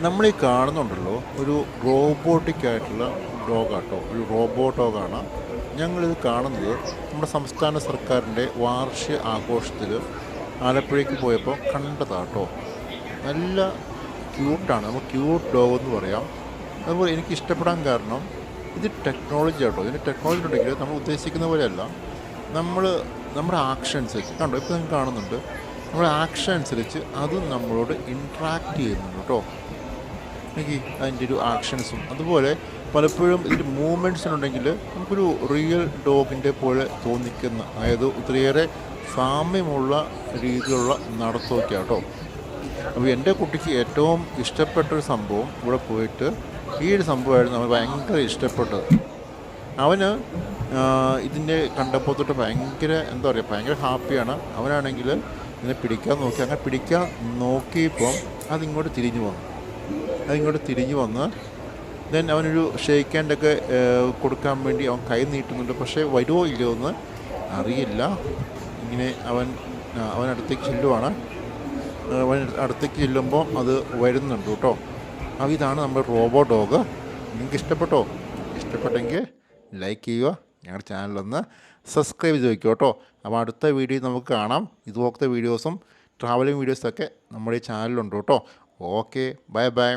നമ്മൾ ഈ കാണുന്നുണ്ടല്ലോ ഒരു റോബോട്ടിക് ആയിട്ടുള്ള ഡോഗാട്ടോ, ഒരു റോബോ ഡോഗാണ്. ഞങ്ങളിത് കാണുന്നത് നമ്മുടെ സംസ്ഥാന സർക്കാരിൻ്റെ വാർഷിക ആഘോഷത്തിൽ ആലപ്പുഴയ്ക്ക് പോയപ്പോൾ കണ്ടതാട്ടോ. നല്ല ക്യൂട്ടാണ്, നമ്മൾ ക്യൂട്ട് ഡോഗ് എന്ന് പറയാം. അതുപോലെ എനിക്ക് ഇഷ്ടപ്പെടാൻ കാരണം ഇത് ടെക്നോളജി ആട്ടോ. ഇതിന് ടെക്നോളജി ഉണ്ടെങ്കിൽ നമ്മൾ ഉദ്ദേശിക്കുന്ന പോലെയല്ല. നമ്മൾ നമ്മുടെ ആക്ഷൻ അനുസരിച്ച് കണ്ടോ, ഇപ്പോൾ നിങ്ങൾ കാണുന്നുണ്ട്, നമ്മുടെ ആക്ഷൻ അനുസരിച്ച് അത് നമ്മളോട് ഇൻട്രാക്ട് ചെയ്യുന്നുണ്ട് കേട്ടോ. എനിക്ക് അതിൻ്റെ ഒരു ആക്ഷൻസും അതുപോലെ പലപ്പോഴും ഇതിൻ്റെ മൂവ്മെൻറ്റ്സിനുണ്ടെങ്കിൽ നമുക്കൊരു റിയൽ ഡോഗിൻ്റെ പോലെ തോന്നിക്കുന്ന, അതായത് ഒത്തിരിയേറെ സാമ്യമുള്ള രീതിയിലുള്ള നടത്തമൊക്കെ കേട്ടോ. അപ്പോൾ എൻ്റെ കുട്ടിക്ക് ഏറ്റവും ഇഷ്ടപ്പെട്ടൊരു സംഭവം ഇവിടെ പോയിട്ട് ഈ ഒരു സംഭവമായിരുന്നു അവന് ഭയങ്കര ഇഷ്ടപ്പെട്ടത്. അവന് ഇതിൻ്റെ കണ്ടപ്പോൾ തൊട്ട് ഭയങ്കര എന്താ പറയുക, ഭയങ്കര ഹാപ്പിയാണ്. അവനാണെങ്കിൽ ഇതിനെ പിടിക്കാൻ നോക്കി, അങ്ങനെ പിടിക്കാൻ നോക്കിയപ്പം അതിങ്ങോട്ട് തിരിഞ്ഞു വന്ന് ദെൻ അവനൊരു ഷേക്ക് ഹാൻഡൊക്കെ കൊടുക്കാൻ വേണ്ടി അവൻ കൈ നീട്ടുന്നുണ്ട്. പക്ഷേ വരുമോ ഇല്ലയോ എന്ന് അറിയില്ല. ഇങ്ങനെ അവനടുത്തേക്ക് ചെല്ലുവാണ്. അടുത്തേക്ക് ചെല്ലുമ്പോൾ അത് വരുന്നുണ്ട് കേട്ടോ. അപ്പോൾ ഇതാണ് നമ്മുടെ റോബോ ഡോഗ്. നിങ്ങൾക്ക് ഇഷ്ടപ്പെട്ടോ? ഇഷ്ടപ്പെട്ടെങ്കിൽ ലൈക്ക് ചെയ്യുക, ഞങ്ങളുടെ ചാനലൊന്ന് സബ്സ്ക്രൈബ് ചെയ്ത് വയ്ക്കുക കേട്ടോ. അപ്പോൾ അടുത്ത വീഡിയോ നമുക്ക് കാണാം. ഇതുപോലത്തെ വീഡിയോസും ട്രാവലിംഗ് വീഡിയോസൊക്കെ നമ്മുടെ ഈ ചാനലിലുണ്ട് കേട്ടോ. Okay, bye bye.